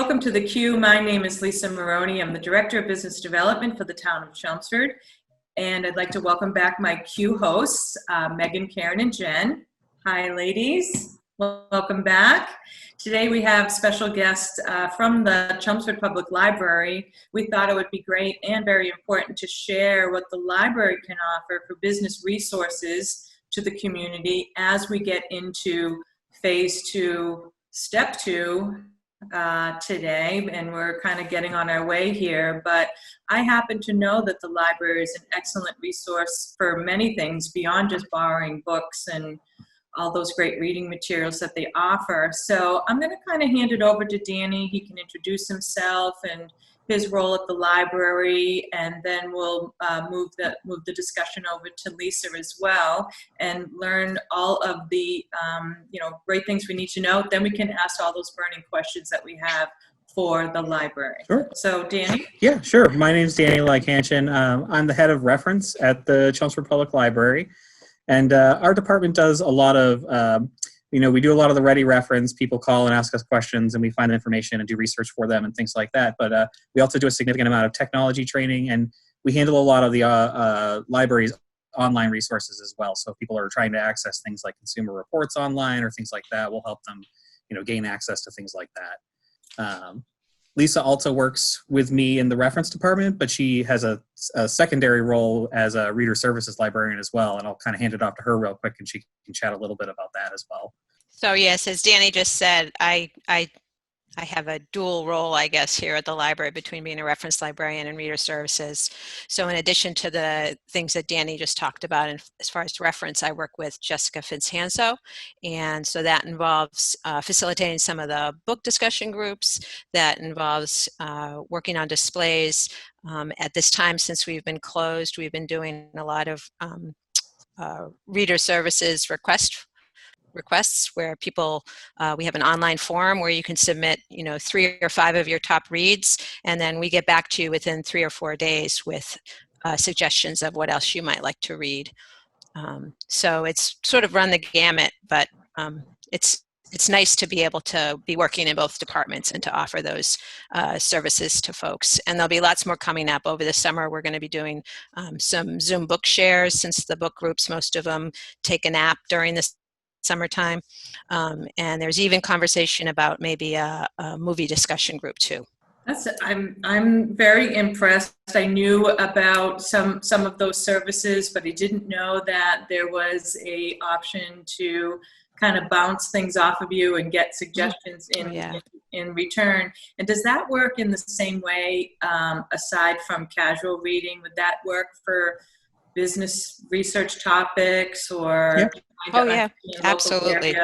welcome to the Q. My name is Lisa Maroney. I'm the Director of Business Development for the town of Chelmsford. And I'd like to welcome back my Q hosts, Megan, Karen, and Jen. Hi, ladies. Welcome back. Today we have special guests from the Chelmsford Public Library. We thought it would be great and very important to share what the library can offer for business resources to the community as we get into phase 2, step 2 today, and we're kind of getting on our way here. But I happen to know that the library is an excellent resource for many things beyond just borrowing books and all those great reading materials that they offer. So I'm going to kind of hand it over to Danny. He can introduce himself and his role at the library, and then we'll move the discussion over to Lisa as well and learn all of the great things we need to know. Then we can ask all those burning questions that we have for the library. Sure. So Danny? Yeah, sure. My name is Danny Lykasion. I'm the head of reference at the Chelmsford Public Library. And our department does a lot of, we do a lot of the ready reference. People call and ask us questions, and we find information and do research for them and things like that. But we also do a significant amount of technology training, and we handle a lot of the library's online resources as well. So if people are trying to access things like consumer reports online or things like that, we'll help them, gain access to things like that. Lisa also works with me in the reference department, but she has a secondary role as a reader services librarian as well. And I'll kind of hand it off to her real quick, and she can chat a little bit about that as well. So yes, as Danny just said, I have a dual role, I guess, here at the library between being a reference librarian and reader services. So in addition to the things that Danny just talked about, and as far as reference, I work with Jessica Fitzhanso. And so that involves facilitating some of the book discussion groups, that involves working on displays. At this time, since we've been closed, we've been doing a lot of reader services requests where people, we have an online forum where you can submit 3 or 5 of your top reads, and then we get back to you within 3 or 4 days with suggestions of what else you might like to read. So it's sort of run the gamut, but it's nice to be able to be working in both departments and to offer those services to folks. And there'll be lots more coming up over the summer. We're going to be doing some Zoom book shares, since the book groups, most of them take a nap during this summertime, and there's even conversation about maybe a movie discussion group too. I'm very impressed. I knew about some of those services, but I didn't know that there was a option to kind of bounce things off of you and get suggestions in return. And does that work in the same way, aside from casual reading? Would that work for business research topics or? Yep. Oh yeah, absolutely.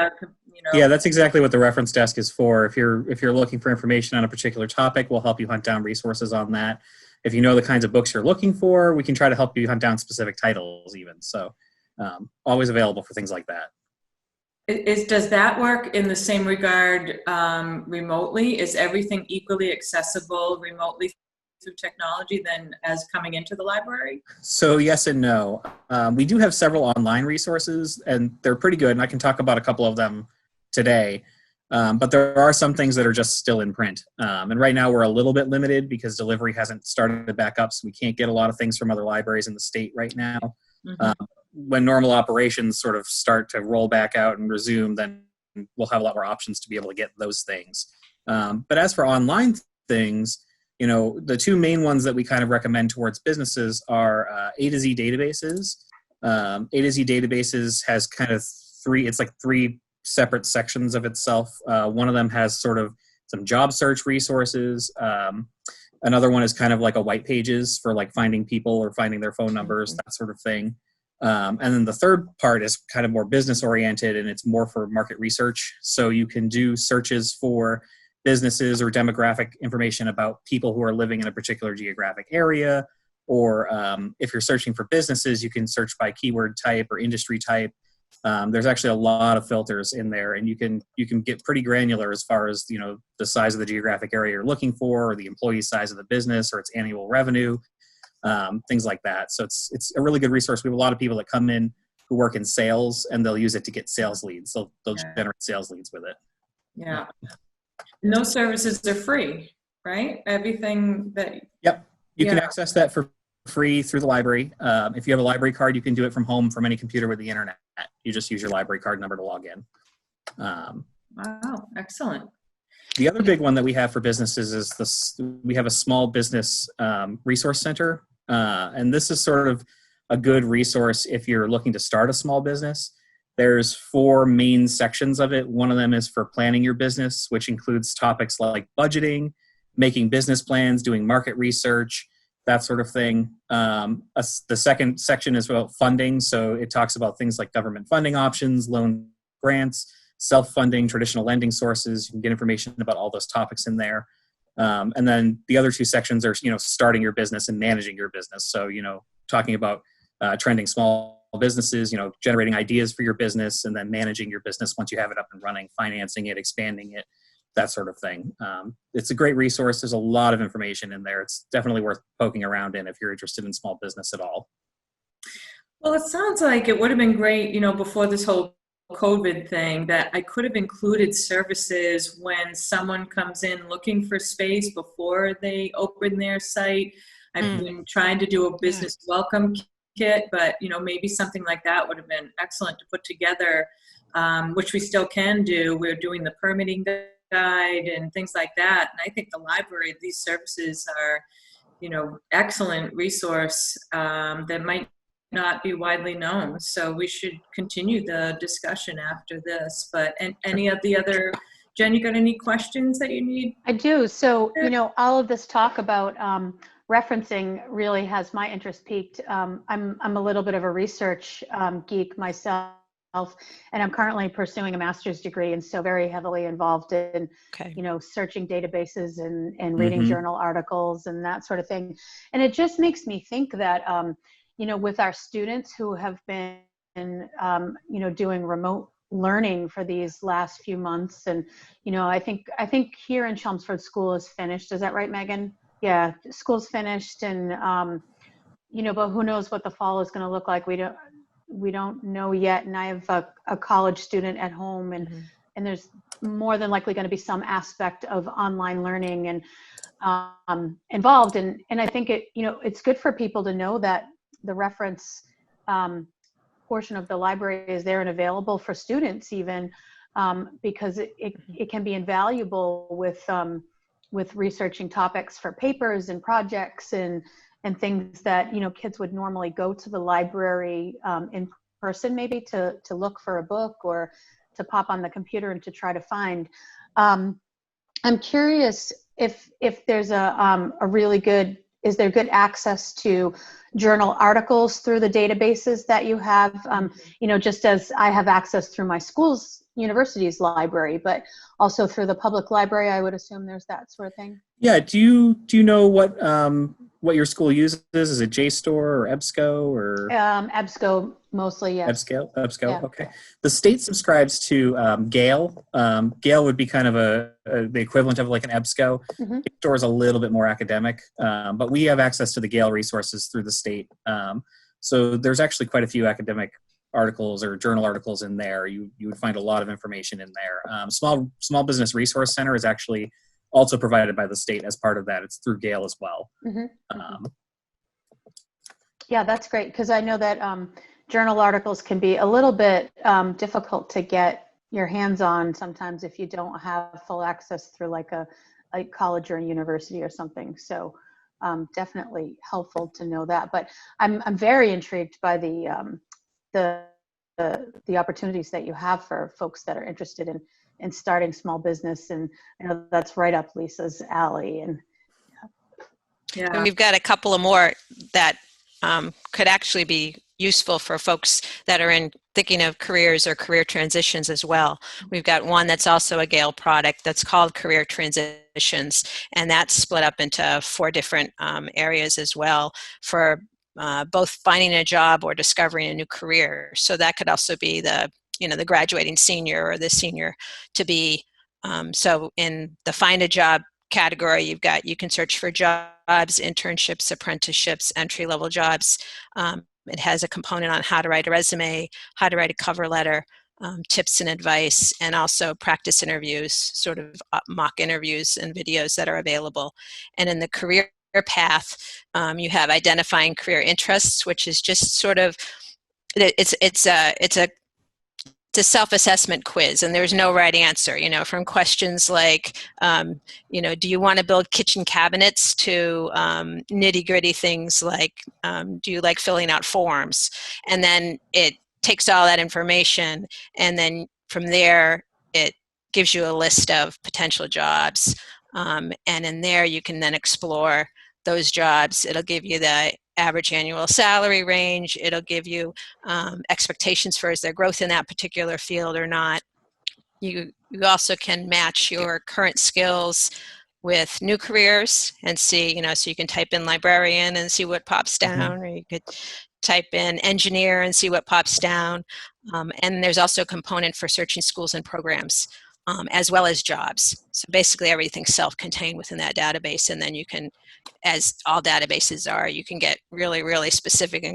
Yeah, that's exactly what the reference desk is for. If you're looking for information on a particular topic, we'll help you hunt down resources on that. If you know the kinds of books you're looking for, we can try to help you hunt down specific titles even. So always available for things like that. Does that work in the same regard remotely? Is everything equally accessible remotely through technology than as coming into the library? So yes and no. We do have several online resources, and they're pretty good, and I can talk about a couple of them today. But there are some things that are just still in print. And right now we're a little bit limited because delivery hasn't started back up, so we can't get a lot of things from other libraries in the state right now. Mm-hmm. When normal operations sort of start to roll back out and resume, then we'll have a lot more options to be able to get those things. But as for online things, the 2 main ones that we kind of recommend towards businesses are A to Z databases. A to Z databases has kind of 3 separate sections of itself. One of them has sort of some job search resources. Another one is kind of like a white pages for like finding people or finding their phone numbers, that sort of thing. And then the third part is kind of more business oriented, and it's more for market research. So you can do searches for businesses or demographic information about people who are living in a particular geographic area, or if you're searching for businesses, you can search by keyword type or industry type. There's actually a lot of filters in there, and you can get pretty granular as far as the size of the geographic area you're looking for, or the employee size of the business, or its annual revenue, things like that. So it's a really good resource. We have a lot of people that come in who work in sales, and they'll use it to get sales leads. They'll generate sales leads with it. Yeah. And those services are free, right? Everything that, Yep. You can yeah. access that for free through the library. If you have a library card, you can do it from home from any computer with the internet. You just use your library card number to log in. Wow, excellent. The other big one that we have for businesses is this. We have a small business resource center, and this is sort of a good resource if you're looking to start a small business. There's 4 main sections of it. One of them is for planning your business, which includes topics like budgeting, making business plans, doing market research, that sort of thing. The second section is about funding, so it talks about things like government funding options, loan grants, self-funding, traditional lending sources. You can get information about all those topics in there. And then the other 2 sections are, starting your business and managing your business. So, talking about trending small businesses, generating ideas for your business, and then managing your business once you have it up and running, financing it, expanding it, that sort of thing. It's a great resource. There's a lot of information in there. It's definitely worth poking around in if you're interested in small business at all. Well, it sounds like it would have been great, before this whole COVID thing, that I could have included services when someone comes in looking for space before they open their site. I've been trying to do a business welcome kit, but maybe something like that would have been excellent to put together, which we still can do. We're doing the permitting guide and things like that. And I think the library, these services are, excellent resource that might not be widely known. So we should continue the discussion after this. But and any of the other, Jen, you got any questions that you need? I do. So, all of this talk about referencing really has my interest piqued. I'm a little bit of a research geek myself, and I'm currently pursuing a master's degree, and so very heavily involved in, searching databases and reading journal articles and that sort of thing. And it just makes me think that, with our students who have been, doing remote learning for these last few months, and I think here in Chelmsford, school is finished. Is that right, Megan? Yeah, school's finished, and but who knows what the fall is going to look like? We don't know yet. And I have a college student at home, and there's more than likely going to be some aspect of online learning and involved. And I think it's good for people to know that the reference portion of the library is there and available for students even, because it can be invaluable with researching topics for papers and projects and things that kids would normally go to the library in person, maybe to look for a book or to pop on the computer and to try to find. I'm curious if there's a really good, is there good access to journal articles through the databases that you have? Just as I have access through my university's library, but also through the public library, I would assume there's that sort of thing. Yeah. Do you know what your school uses? Is it JSTOR or EBSCO or? EBSCO mostly, yes. EBSCO. Yeah. Okay. The state subscribes to Gale. Gale would be kind of the equivalent of like an EBSCO. JSTOR is a little bit more academic, but we have access to the Gale resources through the state. So there's actually quite a few academic articles or journal articles in there. You would find a lot of information in there. Small Business Resource Center is actually also provided by the state as part of that. It's through Gale as well. Yeah, that's great, because I know that journal articles can be a little bit difficult to get your hands on sometimes if you don't have full access through like a college or a university or something. So definitely helpful to know that. But I'm very intrigued by the opportunities that you have for folks that are interested in starting small business, and I know that's right up Lisa's alley. And And we've got a couple of more that could actually be useful for folks that are thinking of careers or career transitions as well. We've got one that's also a Gale product that's called Career Transitions, and that's split up into 4 different areas as well for both finding a job or discovering a new career. So that could also be the graduating senior or the senior to be. So in the find a job category, you can search for jobs, internships, apprenticeships, entry-level jobs. It has a component on how to write a resume, how to write a cover letter, tips and advice, and also practice interviews, sort of mock interviews and videos that are available. And in the career path, you have identifying career interests, which is just sort of, it's a self-assessment quiz, and there's no right answer, from questions like, do you want to build kitchen cabinets, to nitty-gritty things like, do you like filling out forms? And then it takes all that information, and then from there, it gives you a list of potential jobs. And in there, you can then explore those jobs. It'll give you the average annual salary range. It'll give you expectations for is there growth in that particular field or not. You also can match your current skills with new careers and see, so you can type in librarian and see what pops down, or you could type in engineer and see what pops down. And there's also a component for searching schools and programs, as well as jobs. So basically everything's self-contained within that database, and then you can, as all databases are, you can get really, really specific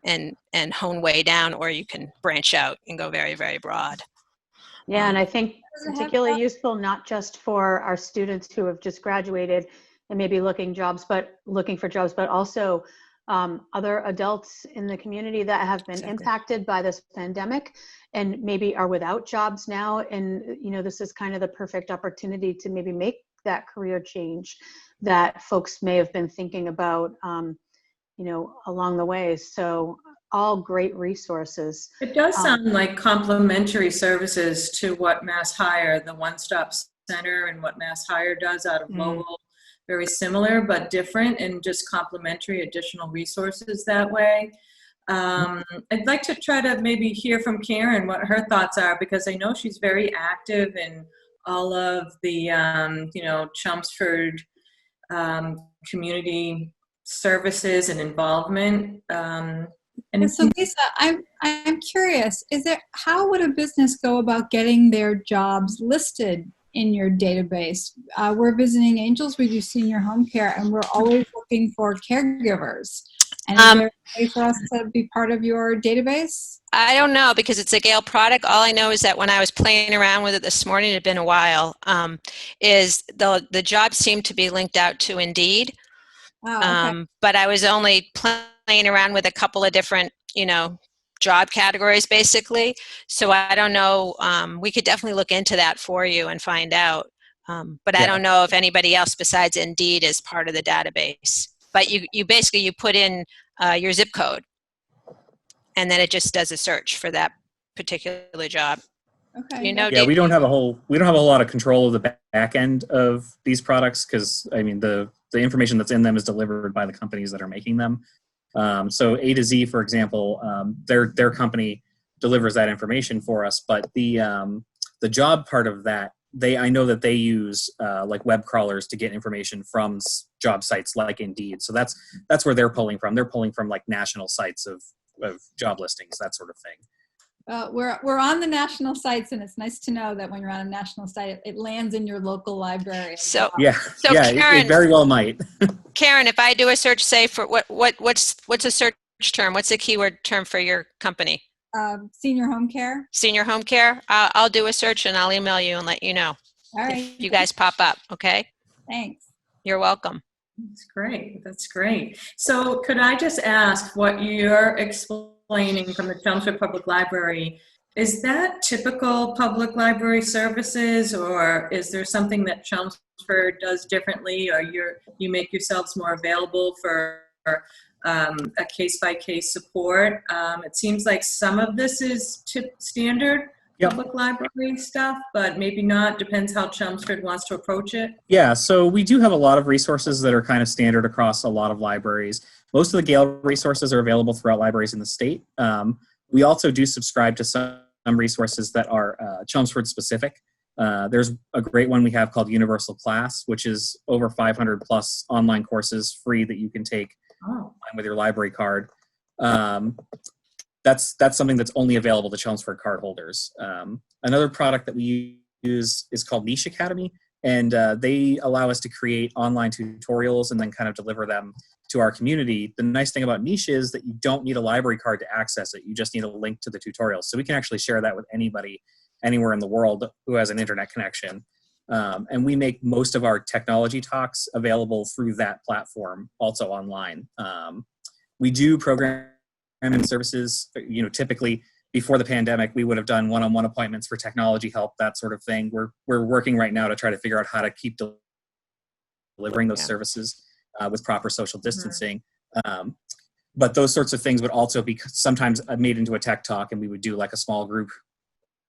and hone way down, or you can branch out and go very, very broad. Yeah, and I think particularly useful not just for our students who have just graduated and maybe looking for jobs, but also other adults in the community that have been impacted by this pandemic and maybe are without jobs now. And, this is kind of the perfect opportunity to maybe make that career change that folks may have been thinking about, along the way. So all great resources. It does sound like complementary services to what Mass Hire, the one-stop center, and what Mass Hire does out of Lowell. Very similar, but different, and just complementary additional resources that way. I'd like to try to maybe hear from Karen what her thoughts are, because I know she's very active in all of the, Chelmsford community services and involvement. And so Lisa, I'm curious, how would a business go about getting their jobs listed in your database? We're Visiting Angels, we do senior home care, and we're always looking for caregivers. And is there a way for us to be part of your database? I don't know, because it's a Gale product. All I know is that when I was playing around with it this morning, it had been a while, is the jobs seem to be linked out to Indeed. Oh, okay. But I was only playing around with a couple of different, job categories, basically. So I don't know. We could definitely look into that for you and find out. But I don't know if anybody else besides Indeed is part of the database. But you basically put in your zip code, and then it just does a search for that particular job. Okay. We don't have a whole lot of control of the back end of these products, because the information that's in them is delivered by the companies that are making them. So A to Z, for example, their company delivers that information for us, but the job part of that, I know that they use like web crawlers to get information from job sites like Indeed. So that's where they're pulling from. They're pulling from like national sites of job listings, that sort of thing. We're on the national sites, and it's nice to know that when you're on a national site, it lands in your local library. So Karen, it very well might. Karen, if I do a search, say for what's a search term? What's a keyword term for your company? Senior home care. Senior home care. I'll do a search and I'll email you and let you know. All right. If you guys pop up. Okay. Thanks. You're welcome. That's great. So could I just ask what you're explaining from the Chelmsford Public Library, is that typical public library services, or is there something that Chelmsford does differently, or you make yourselves more available for a case-by-case support? It seems like some of this is standard public library stuff, but maybe not. Depends how Chelmsford wants to approach it. Yeah, so we do have a lot of resources that are kind of standard across a lot of libraries. Most of the Gale resources are available throughout libraries in the state. We also do subscribe to some resources that are Chelmsford specific. There's a great one we have called Universal Class, which is over 500 plus online courses free that you can take with your library card. That's something that's only available to Chelmsford card holders. Another product that we use is called Misha Academy. And they allow us to create online tutorials and then kind of deliver them to our community. The nice thing about Misha is that you don't need a library card to access it. You just need a link to the tutorials. So we can actually share that with anybody, anywhere in the world who has an internet connection. And we make most of our technology talks available through that platform, also online. We do programming services, typically before the pandemic, we would have done one-on-one appointments for technology help, that sort of thing. We're working right now to try to figure out how to keep delivering those services with proper social distancing. But those sorts of things would also be sometimes made into a tech talk, and we would do like a small group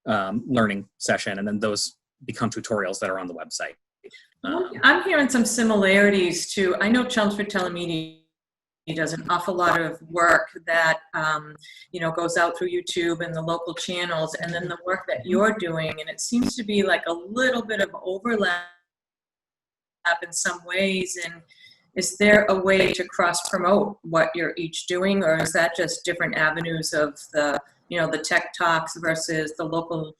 learning session, and then those become tutorials that are on the website. I'm hearing some similarities to, I know Chelmsford Telemedia does an awful lot of work that goes out through YouTube and the local channels, and then the work that you're doing, and it seems to be like a little bit of overlap in some ways. And is there a way to cross promote what you're each doing, or is that just different avenues of the tech talks versus the local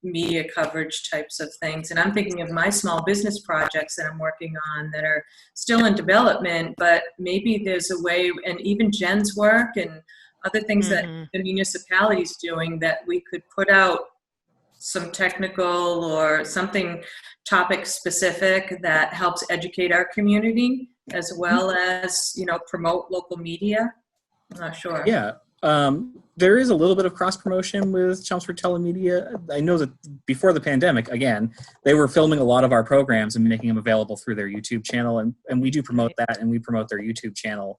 media coverage types of things? And I'm thinking of my small business projects that I'm working on that are still in development, but maybe there's a way, and even Jen's work and other things that the municipality's doing, that we could put out some technical or something topic specific that helps educate our community as well as, promote local media. I'm not sure. Yeah. There is a little bit of cross promotion with Chelmsford Telemedia. I know that before the pandemic, again, they were filming a lot of our programs and making them available through their YouTube channel, and we do promote that, and we promote their YouTube channel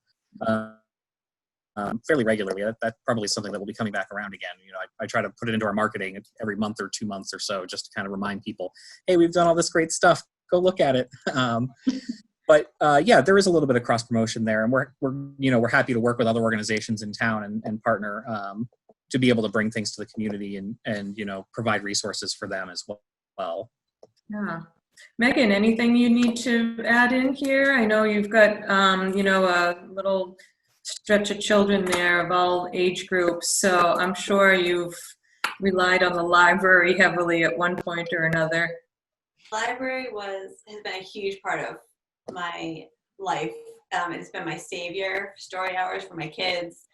fairly regularly. That's probably something that will be coming back around again. I try to put it into our marketing every month or 2 months or so, just to kind of remind people, hey, we've done all this great stuff. Go look at it. But there is a little bit of cross promotion there, and we're happy to work with other organizations in town and partner to be able to bring things to the community and provide resources for them as well. Yeah. Megan, anything you need to add in here? I know you've got a little stretch of children there of all age groups, so I'm sure you've relied on the library heavily at one point or another. Library has been a huge part of my life. It's been my savior. Story hours for my kids,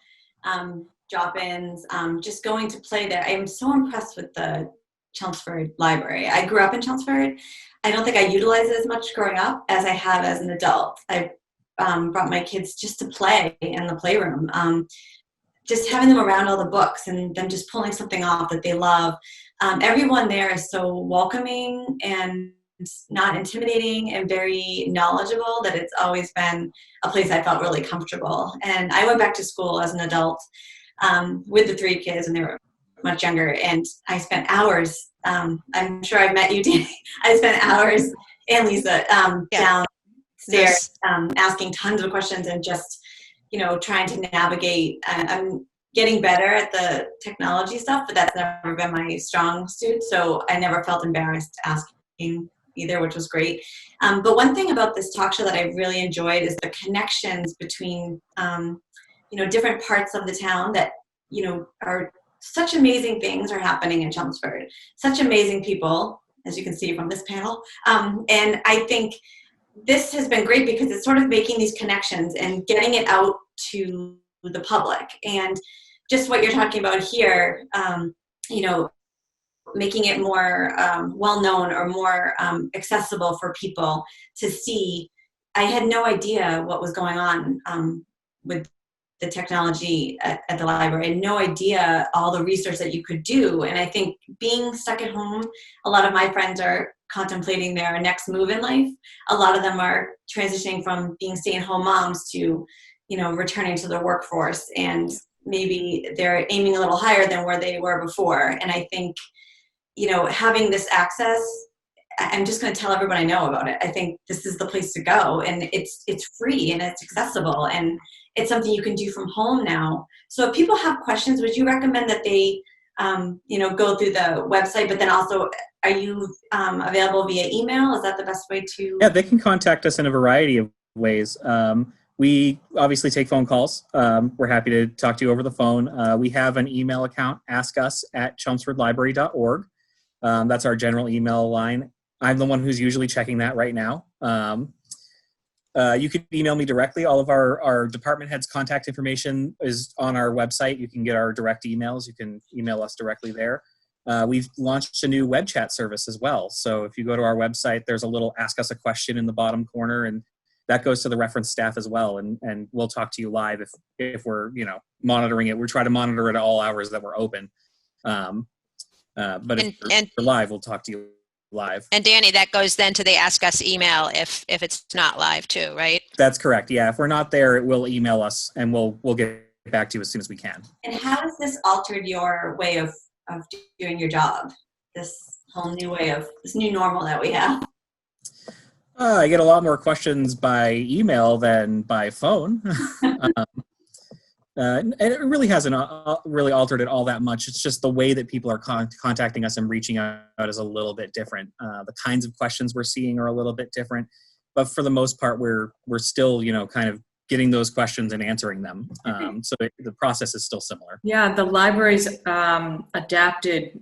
drop-ins, just going to play there. I am so impressed with the Chelmsford Library. I grew up in Chelmsford. I don't think I utilized it as much growing up as I have as an adult. I brought my kids just to play in the playroom, just having them around all the books and them just pulling something off that they love. Everyone there is so welcoming and not intimidating and very knowledgeable that it's always been a place I felt really comfortable. And I went back to school as an adult with the 3 kids, and they were much younger, and I spent hours, I'm sure I've met you, Danny. I spent hours, and Lisa, downstairs asking tons of questions and just, trying to navigate. I'm getting better at the technology stuff, but that's never been my strong suit, so I never felt embarrassed asking either, which was great. But one thing about this talk show that I really enjoyed is the connections between, different parts of the town that, are such amazing things are happening in Chelmsford. Such amazing people, as you can see from this panel. And I think this has been great because it's sort of making these connections and getting it out to the public. And just what you're talking about here, making it more well-known or more accessible for people to see. I had no idea what was going on with the technology at the library. I had no idea all the research that you could do. And I think being stuck at home, a lot of my friends are contemplating their next move in life. A lot of them are transitioning from being stay-at-home moms to, returning to the workforce. And maybe they're aiming a little higher than where they were before. And I think, having this access, I'm just going to tell everyone I know about it. I think this is the place to go, and it's free and it's accessible, and it's something you can do from home now. So if people have questions, would you recommend that they, go through the website, but then also, are you available via email? Is that the best way to? Yeah, they can contact us in a variety of ways. We obviously take phone calls. We're happy to talk to you over the phone. We have an email account, askus@chelmsfordlibrary.org. That's our general email line. I'm the one who's usually checking that right now. You can email me directly. All of our department heads' contact information is on our website. You can get our direct emails. You can email us directly there. We've launched a new web chat service as well. So if you go to our website, there's a little ask us a question in the bottom corner, and that goes to the reference staff as well. And we'll talk to you live if we're, monitoring it. We try to monitor it at all hours that we're open. But if you're live, we'll talk to you live. And Danny, that goes then to the ask us email if it's not live too, right? That's correct. Yeah, if we're not there, it will email us, and we'll get back to you as soon as we can. And how has this altered your way of doing your job? This whole new way of this new normal that we have. I get a lot more questions by email than by phone. And it really hasn't really altered it all that much. It's just the way that people are contacting us and reaching out is a little bit different. The kinds of questions we're seeing are a little bit different, but for the most part, we're still, kind of getting those questions and answering them. So the process is still similar. Yeah, the library's adapted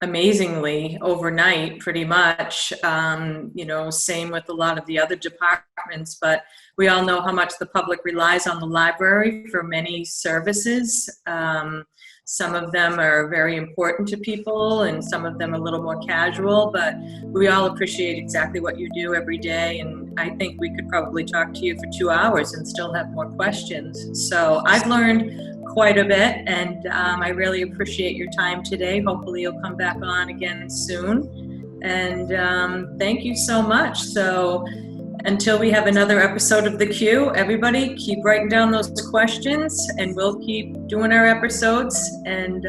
amazingly overnight, pretty much. Same with a lot of the other departments, but we all know how much the public relies on the library for many services. Some of them are very important to people, and some of them a little more casual, but we all appreciate exactly what you do every day, and I think we could probably talk to you for 2 hours and still have more questions. So I've learned quite a bit, and I really appreciate your time today. Hopefully you'll come back on again soon, and thank you so much. So until we have another episode of The Q, everybody keep writing down those questions, and we'll keep doing our episodes. And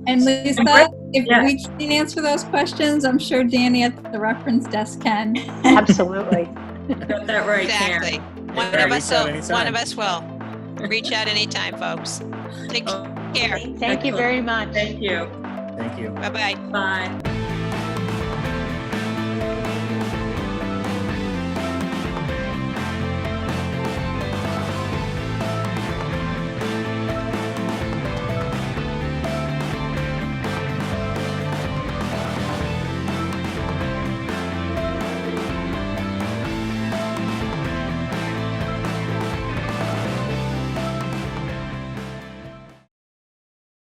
Lisa, if we can't answer those questions, I'm sure Danny at the reference desk can. Absolutely. got that right, Exactly. Karen. One of us will. Reach out anytime, folks. Take care. Thank you very much. Thank you. Thank you. Bye-bye. Bye.